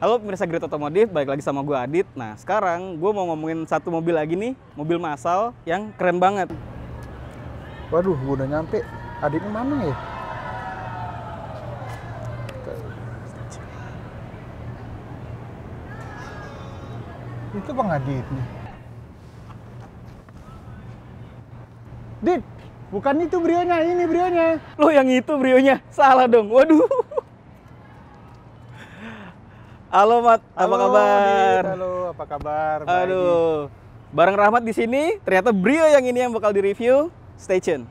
Halo pemirsa Grit Otomotif, balik lagi sama gue Adit. Nah sekarang gue mau ngomongin satu mobil lagi nih, mobil massal yang keren banget. Waduh, gue udah nyampe. Aditnya mana ya? Itu Bang Adit nih. Dit, bukan itu brionya, ini brionya. Lo yang itu brionya, salah dong, waduh. Halo Mat, apa kabar? Dit, halo, apa kabar? Aduh, bareng Rahmat di sini. Ternyata Brio yang ini yang bakal direview. Stay tune.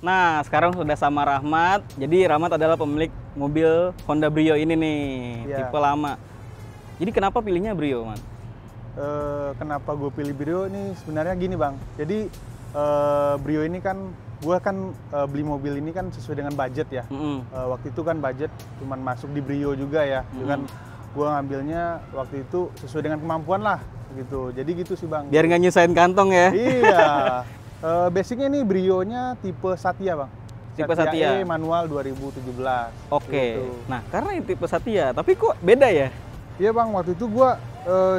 Nah, sekarang sudah sama Rahmat. Jadi Rahmat adalah pemilik mobil Honda Brio ini nih, tipe lama. Jadi kenapa pilihnya Brio, Man? Kenapa gue pilih Brio ini sebenarnya gini Bang. Jadi Brio ini kan, gue kan beli mobil ini kan sesuai dengan budget ya. Waktu itu kan budget cuman masuk di Brio juga ya. Kan gue ngambilnya waktu itu sesuai dengan kemampuan lah gitu. Jadi gitu sih Bang. Biar nggak nyusahin kantong ya. Iya. Basicnya nih Brio-nya tipe Satya Bang. Tipe Satya E manual 2017. Oke. Gitu. Nah, karena ini tipe Satya, tapi kok beda ya? Iya Bang, waktu itu gua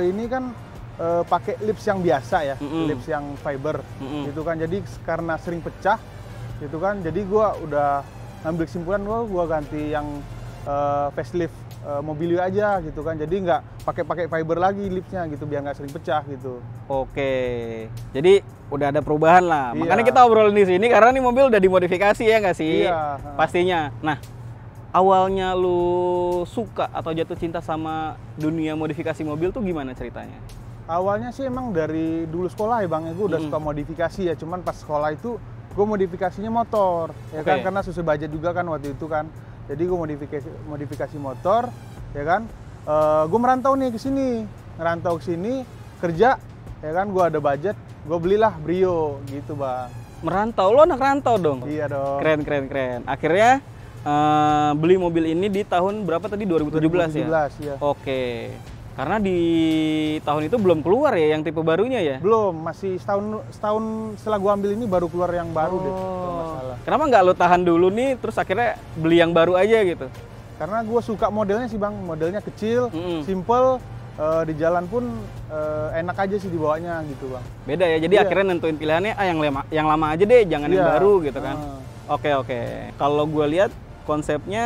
ini kan pakai lips yang biasa ya, lips yang fiber gitu kan. Jadi karena sering pecah gitu kan, jadi gua udah ngambil kesimpulan gua ganti yang facelift Mobilio aja gitu kan. Jadi nggak pakai fiber lagi lipsnya gitu biar nggak sering pecah gitu. Oke. Jadi udah ada perubahan lah. Iya. Makanya kita obrolin di sini karena nih mobil udah dimodifikasi ya nggak sih? Iya. Pastinya. Nah, awalnya lu suka atau jatuh cinta sama dunia modifikasi mobil tuh gimana ceritanya? Awalnya sih emang dari dulu sekolah ya Bang, gue udah suka modifikasi ya. Cuman pas sekolah itu gue modifikasinya motor, ya kan, karena sesuai budget juga kan waktu itu kan. Jadi gue modifikasi motor, ya kan. Gue merantau nih ke sini, kerja, ya kan. Gue ada budget, gue belilah Brio gitu Bang. Merantau, lo anak rantau dong? Iya dong. Keren. Akhirnya beli mobil ini di tahun berapa tadi? 2017 ya? Iya. Oke. Karena di tahun itu belum keluar ya yang tipe barunya ya? Belum, masih setahun setelah gua ambil ini baru keluar yang baru deh, kalau nggak salah. Kenapa nggak lo tahan dulu nih, terus akhirnya beli yang baru aja gitu? Karena gua suka modelnya sih Bang, modelnya kecil, simple, di jalan pun enak aja sih dibawanya gitu Bang. Beda ya, jadi akhirnya nentuin pilihannya yang lama aja deh, jangan yang baru gitu kan? Oke. Kalau gua lihat konsepnya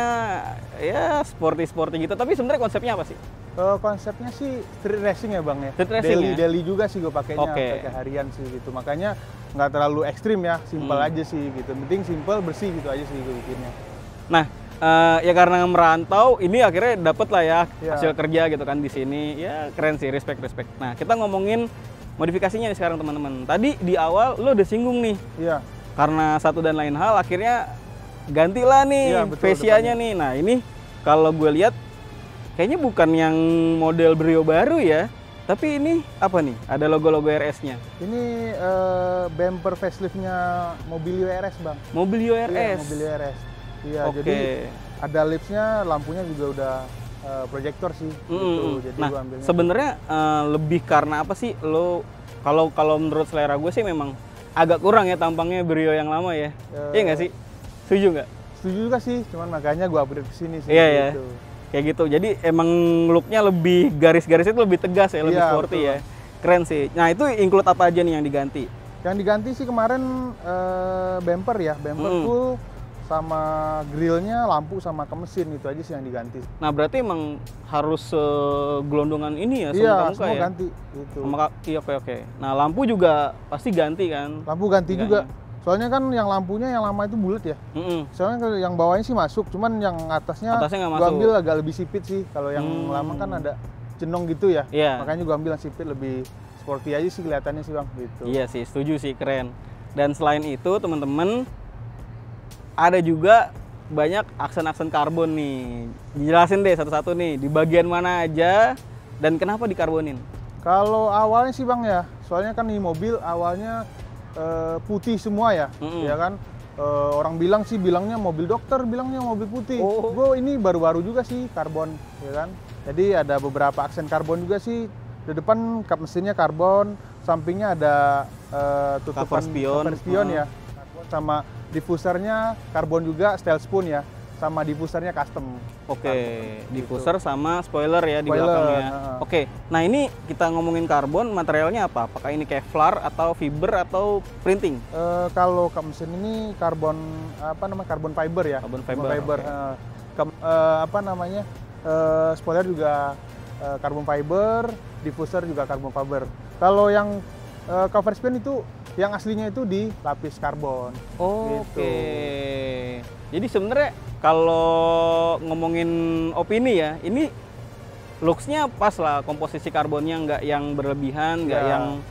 ya sporty gitu, tapi sebenarnya konsepnya apa sih? Konsepnya sih street racing ya Bang ya. Street racing daily juga sih gue pakainya, pakai harian sih gitu. Makanya nggak terlalu ekstrim ya, simple aja sih gitu. Penting simple, bersih gitu aja sih gue bikinnya. Nah, ya karena merantau, ini akhirnya dapet lah ya hasil kerja gitu kan di sini. Ya keren sih, respect. Nah, kita ngomongin modifikasinya nih sekarang teman-teman. Tadi di awal lo udah singgung nih. Iya. Karena satu dan lain hal akhirnya gantilah nih fascia-nya nih. Nah, ini kalau gue lihat kayaknya bukan yang model Brio baru ya, tapi ini apa nih? Ada logo-logo RS-nya. Ini bumper facelift-nya Mobilio RS Bang. Mobilio RS? Iya, Mobilio RS. Iya, jadi ada lipsnya, lampunya juga udah proyektor sih. Gitu. Jadi nah, sebenarnya lebih karena apa sih lo, kalau menurut selera gue sih memang agak kurang ya tampangnya Brio yang lama ya. Iya nggak sih? Setuju nggak? Setuju juga sih, cuman makanya gue upgrade ke sini sih. Iya gitu. Kayak gitu, jadi emang looknya lebih garis-garisnya itu lebih tegas ya, lebih sporty ya. Keren sih. Nah itu include apa aja nih yang diganti? Yang diganti sih kemarin bumper ya, bumper full sama grillnya, lampu sama ke mesin, itu aja sih yang diganti. Nah berarti emang harus gelondongan ini ya? Iya, semua ya? ganti gitu. Iya, oke. Nah lampu juga pasti ganti kan? Lampu ganti juga. Soalnya kan yang lampunya yang lama itu bulat ya. Soalnya yang bawahnya sih masuk, cuman yang atasnya gua ambil agak lebih sipit sih. Kalau yang lama kan ada jenong gitu ya. Makanya gua ambil yang sipit, lebih sporty aja sih kelihatannya sih Bang gitu. Iya sih, setuju sih, keren. Dan selain itu teman-teman, ada juga banyak aksen-aksen karbon nih. Jelasin deh satu-satu nih, di bagian mana aja dan kenapa dikarbonin? Kalau awalnya sih Bang ya, soalnya kan ini mobil awalnya putih semua ya, ya kan. Orang bilang sih bilangnya mobil dokter, bilangnya mobil putih. Gue ini baru-baru juga sih karbon, ya kan. Jadi ada beberapa aksen karbon juga sih. Di depan kap mesinnya karbon, sampingnya ada tutupan cover spion ya. Sama diffusernya karbon juga, steel spoon ya, sama diffusernya custom. Oke, diffuser gitu. Sama spoiler ya di belakangnya. Oke, nah ini kita ngomongin karbon, materialnya apa? Apakah ini Kevlar atau fiber atau printing? Kalau kap mesin ini karbon karbon fiber ya. Karbon fiber. Spoiler juga karbon fiber, diffuser juga karbon fiber. Kalau yang cover spion itu yang aslinya itu di lapis karbon. Oke. Jadi sebenarnya kalau ngomongin opini ya, ini looks-nya pas lah, komposisi karbonnya nggak yang berlebihan, nggak yang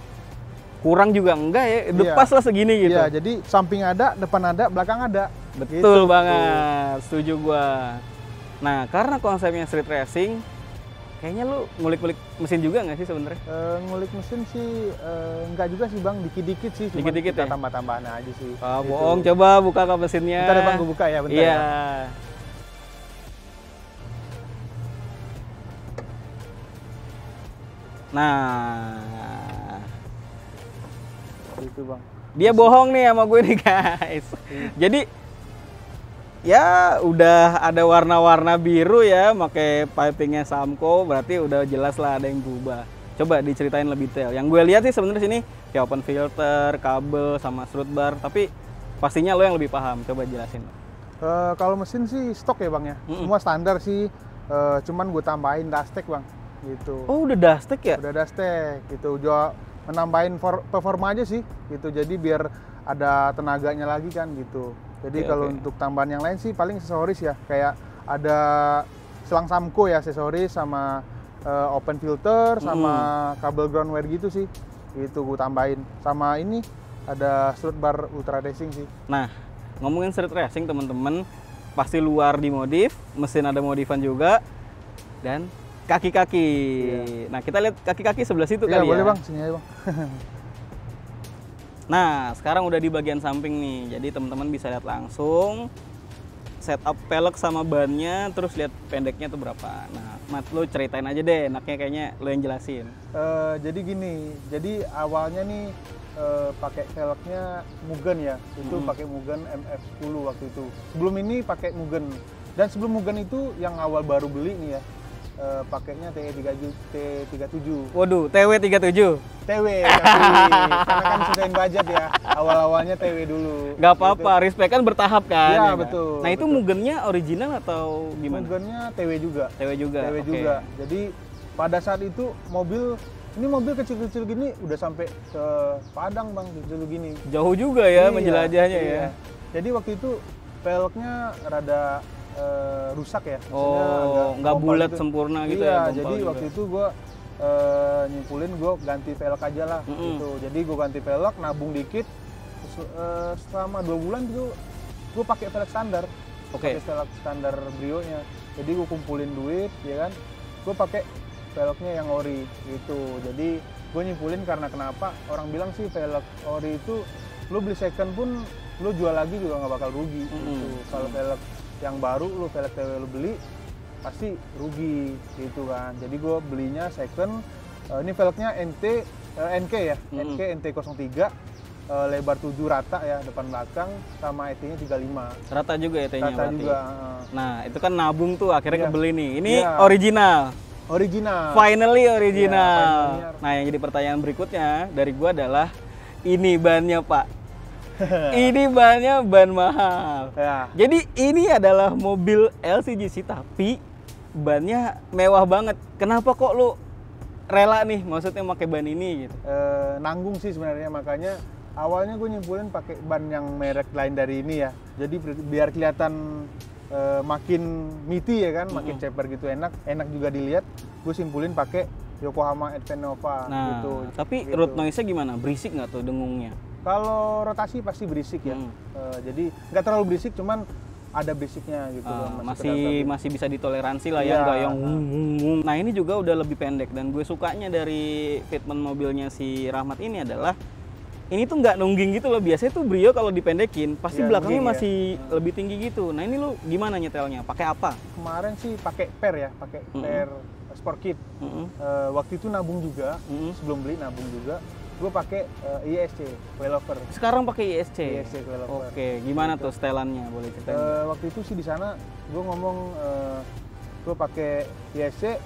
kurang juga enggak ya, udah pas lah segini gitu. Iya, jadi samping ada, depan ada, belakang ada. Betul gitu. Banget, setuju gua. Nah, karena konsepnya street racing, kayaknya lu ngulik-ngulik mesin juga nggak sih sebenarnya? Ngulik mesin sih nggak juga sih Bang, dikit-dikit sih, cuma kita ya? Tambah-tambahan aja sih. Bohong, coba buka kap mesinnya. Bentar ya Bang, gue buka ya, bentar ya. Nah, itu Bang. Dia bohong nih sama gue nih guys. Jadi ya udah ada warna-warna biru ya, pakai pipingnya Samco, berarti udah jelas lah ada yang berubah. Coba diceritain lebih detail. Yang gue lihat sih sebenarnya sini kayak open filter, kabel sama strut bar, tapi pastinya lo yang lebih paham. Coba jelasin. Kalau mesin sih stok ya Bang ya, semua standar sih. Cuman gue tambahin dustek Bang, gitu. Oh udah dustek ya? Udah dustek, gitu. Juga menambahin performa aja sih, gitu. Jadi biar ada tenaganya lagi kan, gitu. Jadi kalau untuk tambahan yang lain sih paling aksesoris ya, kayak ada selang Samco ya aksesoris, sama open filter, sama kabel ground wire gitu sih. Itu gue tambahin. Sama ini ada strut bar ultra racing sih. Nah, ngomongin street racing teman-teman, pasti luar dimodif, mesin ada modifan juga, dan kaki-kaki. Nah, kita lihat kaki-kaki sebelah situ kali ya. Iya, boleh Bang, sini aja Bang. Nah, sekarang udah di bagian samping nih, jadi teman-teman bisa lihat langsung setup pelek sama bannya, terus lihat pendeknya tuh berapa. Nah, Mat, lo ceritain aja deh, enaknya kayaknya lo yang jelasin. Jadi gini, jadi awalnya nih pakai velgnya Mugen ya, itu pakai Mugen MF10 waktu itu. Sebelum ini pakai Mugen, dan sebelum Mugen itu yang awal baru beli nih ya, pakainya T37. Waduh, TW37. TW, karena kan sudahin budget ya. Awal-awalnya TW dulu. Gak apa-apa, respect kan bertahap kan. Iya, betul. Nah, itu Mugennya original atau gimana? Mugennya TW juga. TW juga. TW juga. Jadi pada saat itu ini mobil kecil-kecil gini udah sampai ke Padang Bang, kecil gini. Jauh juga ya menjelajahnya ya. Jadi waktu itu velgnya rada rusak ya. Nggak bulat gitu. Sempurna gitu ya. Iya, jadi juga. Waktu itu gue nyimpulin gue ganti velg aja lah gitu. Jadi gue ganti velg, nabung dikit. Selama 2 bulan gitu gue pakai velg standar. Pakai velg standar Brio-nya. Jadi gue kumpulin duit, ya kan. Gue pakai velgnya yang ori gitu. Jadi gue nyimpulin karena kenapa orang bilang sih velg ori itu lu beli second pun lu jual lagi juga nggak bakal rugi gitu. Kalau velg yang baru lu velg TW lu beli pasti rugi gitu kan. Jadi gue belinya second. Ini velgnya NK ya, NK NT03, lebar 7 rata ya depan belakang, sama ET-nya 35. Rata juga ET-nya rata berarti. Juga. Nah itu kan nabung tuh akhirnya kebeli nih. Ini original. Finally original. Nah yang jadi pertanyaan berikutnya dari gue adalah ini bannya Pak. Ini bannya ban mahal. Ya. Jadi ini adalah mobil LCGC tapi bannya mewah banget. Kenapa kok lu rela nih maksudnya pakai ban ini gitu? Nanggung sih sebenarnya, makanya awalnya gue nyimpulin pakai ban yang merek lain dari ini ya. Jadi biar kelihatan makin meaty ya kan, makin ceper gitu, enak juga dilihat. Gue simpulin pakai Yokohama Advent Nova gitu. Tapi road noise-nya gimana? Berisik nggak tuh dengungnya? Kalau rotasi pasti berisik ya. Jadi nggak terlalu berisik, cuman ada berisiknya gitu. Masih bisa ditoleransi lah ya, nggak yang wung. Nah ini juga udah lebih pendek, dan gue sukanya dari fitment mobilnya si Rahmat ini adalah ini tuh nggak nungging gitu loh. Biasanya tuh Brio kalau dipendekin pasti belakangnya masih lebih tinggi gitu. Nah ini lu gimana nyetelnya? Pakai apa? Kemarin sih pakai per ya, pakai per Sport Kit. Waktu itu nabung juga, sebelum beli nabung juga. Gue pakai ISC coilover. Sekarang pakai ISC. ISC coilover. Oke, gimana tuh setelannya? Boleh ceritain? Waktu itu sih di sana gue ngomong gue pakai ISC.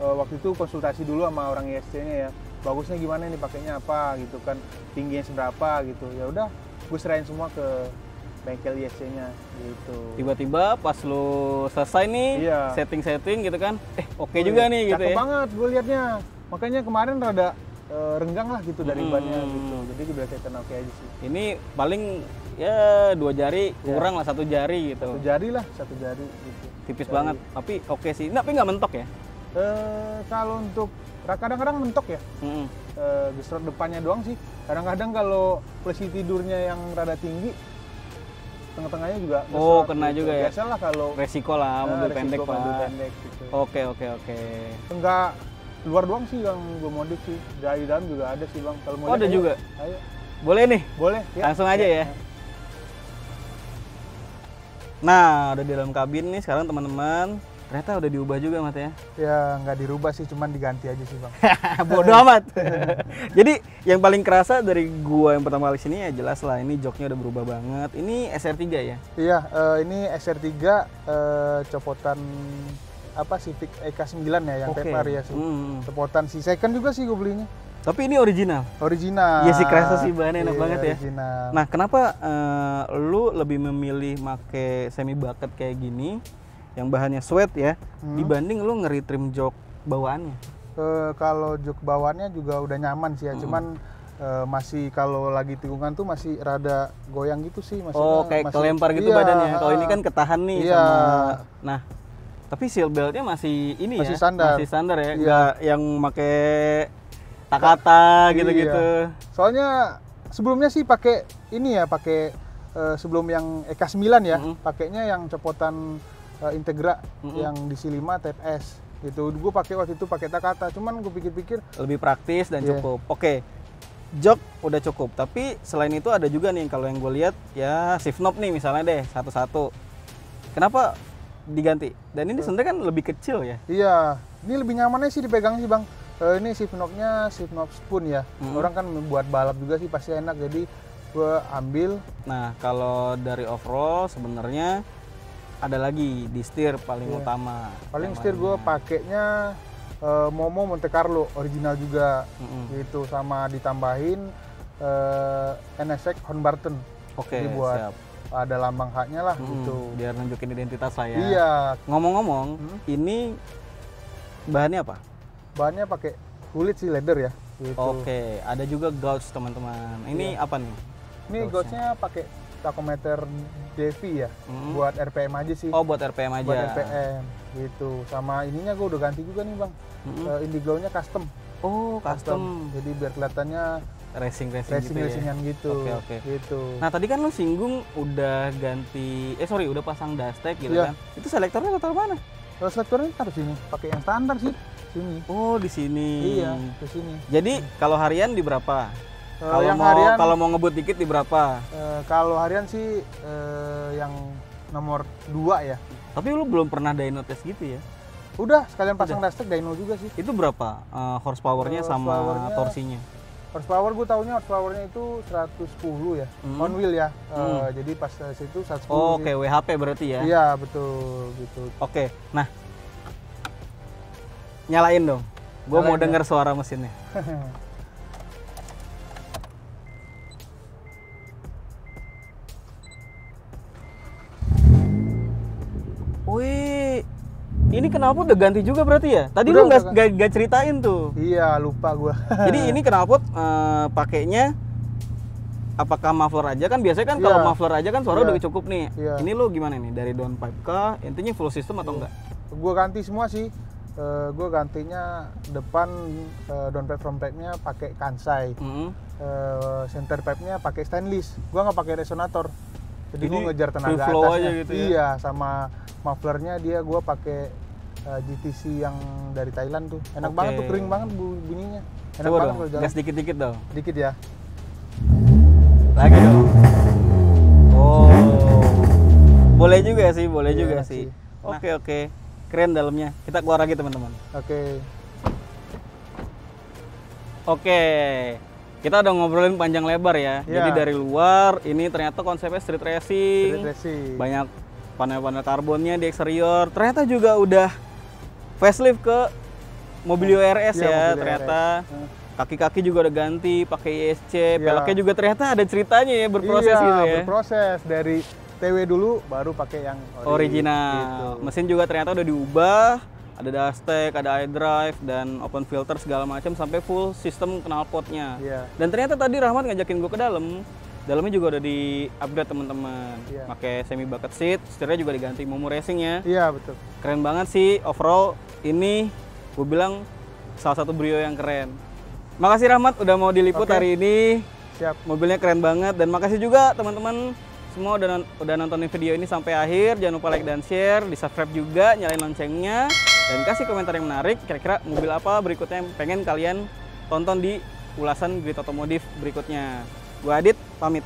Waktu itu konsultasi dulu sama orang ISC-nya ya. Bagusnya gimana nih, pakainya apa gitu kan, tingginya seberapa gitu. Ya udah, gue serahin semua ke bengkel ISC-nya gitu. Tiba-tiba pas lu selesai nih setting gitu kan, oke juga nih gitu ya. Cakep banget gue liatnya. Makanya kemarin rada renggang lah gitu dari bannya gitu. Jadi gue bilang kelihatan oke aja sih. Ini paling ya 2 jari, kurang lah 1 jari gitu. 1 jari lah, 1 jari gitu. Tipis banget, tapi oke sih. Tapi nggak mentok ya? Kalau untuk kadang-kadang mentok ya. Gesrot depannya doang sih. Kadang-kadang kalau posisi tidurnya yang rada tinggi, tengah-tengahnya juga gesrot, kena gitu. Juga ya. Biasalah kalau resiko lah mobil pendek Pak. Mobil pendek gitu. Oke. Enggak luar doang sih yang gue modif sih. Dari dalam juga ada sih Bang. Kalau mau ada juga. Ayo. Boleh nih? Boleh. Ya. Langsung aja ya. Nah, udah di dalam kabin nih sekarang teman-teman. Ternyata udah diubah juga Mat ya? Ya nggak dirubah sih, cuman diganti aja sih Bang. Bodoh amat. Jadi yang paling kerasa dari gua yang pertama kali sini ya jelas lah ini joknya udah berubah banget. Ini SR3 ya? Iya, ini SR3 copotan apa Civic EK9 ya yang Type R ya sih. Copotan si second juga sih gue belinya. Tapi ini original? Original. Iya sih, kerasa sih bahannya enak banget ya. Original. Nah kenapa lu lebih memilih make semi bucket kayak gini yang bahannya sweat ya dibanding lu nge-retrim jok bawaannya? Kalau jok bawaannya juga udah nyaman sih ya, cuman masih kalau lagi tikungan tuh masih rada goyang gitu sih. Kayak masih, kelempar gitu badannya. Kalau ini kan ketahan nih sama. Nah tapi seal beltnya masih ini masih ya? Standar. Masih standar ya? Nggak yang pakai Takata gitu-gitu. Soalnya sebelumnya sih pakai ini ya, pakai sebelum yang EK9 ya, pakainya yang copotan Integra yang DC5 Type S gitu. Gue pakai waktu itu pakai Takata, cuman gue pikir-pikir lebih praktis dan cukup. Oke. Jok udah cukup, tapi selain itu ada juga nih kalau yang gue lihat ya shift knob nih misalnya deh satu-satu. Kenapa diganti? Dan ini sebenarnya kan lebih kecil ya? Iya, ini lebih nyamannya sih dipegang sih Bang. Ini shift knob-nya shift knob spoon ya. Orang kan buat balap juga sih pasti enak, jadi gue ambil. Nah kalau dari off-road sebenarnya ada lagi di setir paling utama. Paling setir gue pakainya Momo Monte Carlo original juga gitu, sama ditambahin NSX Hornbarton. Oke, buat siap. Ada lambang haknya lah gitu. Biar nunjukin identitas saya. Iya. Ngomong-ngomong, ini bahannya apa? Bahannya pakai kulit sih, leather ya. Gitu. Oke, ada juga gauge teman-teman. Ini apa nih? Ini gauge-nya pakai tachometer Devi ya, buat RPM aja sih. Oh, buat RPM aja. Buat RPM gitu. Sama ininya gue udah ganti juga nih Bang. Indiglow-nya custom. Oh, custom. Jadi biar kelihatannya racingan gitu. Oke. Gitu. Nah tadi kan lo singgung udah ganti, udah pasang dashtek gitu kan? Itu selektornya taruh mana? Kalau selektornya taruh sini, pakai yang standar sih, sini. Oh di sini. Iya, di sini. Jadi kalau harian di berapa? Kalau mau ngebut dikit di berapa? Kalau harian sih yang nomor 2 ya. Tapi lu belum pernah dyno test gitu ya? Udah, sekalian pasang dashtek dyno juga sih. Itu berapa horsepower-nya sama torsinya? Horsepower gue taunya horsepower-nya itu 110 ya, on wheel ya. Jadi pas situ 110. Oh, kayak WHP berarti ya? Iya, betul gitu. Oke. Nah. Nyalain dong. Gue mau denger suara mesinnya. ini knalpot udah ganti juga berarti ya? Tadi lu nggak ceritain tuh. Iya, lupa gua. Jadi ini knalpot pakainya apakah muffler aja kan? Biasanya kan kalau muffler aja kan suara udah cukup nih. Ini lu gimana nih? Dari downpipe kah? Intinya full system atau enggak? Gua ganti semua sih. Gua gantinya depan downpipe front pipe-nya pakai Kansai. Center pipe-nya pakai stainless. Gua nggak pakai resonator. Jadi gua ngejar tenaga atasnya. Aja gitu ya? Iya, sama mufflernya gua pakai GTC yang dari Thailand tuh. Enak banget tuh, kering banget bunyinya. Enak coba banget kalau jalan. Gas dikit-dikit dong. Dikit ya. Lagi dong. Oh. Boleh juga sih, boleh juga sih. Oke. Keren dalamnya. Kita keluar lagi teman-teman. Oke. Kita udah ngobrolin panjang lebar ya. Jadi dari luar ini ternyata konsepnya street racing. Banyak panel-panel karbonnya di eksterior. Ternyata juga udah facelift ke Mobilio RS ya ternyata. Kaki-kaki juga udah ganti pakai ISC, peleknya juga ternyata ada ceritanya ya, berproses gitu ya. Berproses dari TW dulu baru pakai yang original. Gitu. Mesin juga ternyata udah diubah, ada dashtek, ada iDrive dan open filter segala macam sampai full sistem knalpotnya. Dan ternyata tadi Rahmat ngajakin gue ke dalam. Dalamnya juga udah di-upgrade teman-teman. Pakai semi bucket seat, setirnya juga diganti Momo Racing ya. Iya, betul. Keren banget sih overall ini gue bilang salah satu Brio yang keren. Makasih Rahmat udah mau diliput hari ini. Siap. Mobilnya keren banget dan makasih juga teman-teman semua udah nontonin video ini sampai akhir. Jangan lupa like dan share, di-subscribe juga, nyalain loncengnya dan kasih komentar yang menarik. Kira-kira mobil apa berikutnya yang pengen kalian tonton di ulasan Grid Otomotif berikutnya. Gua Adit pamit.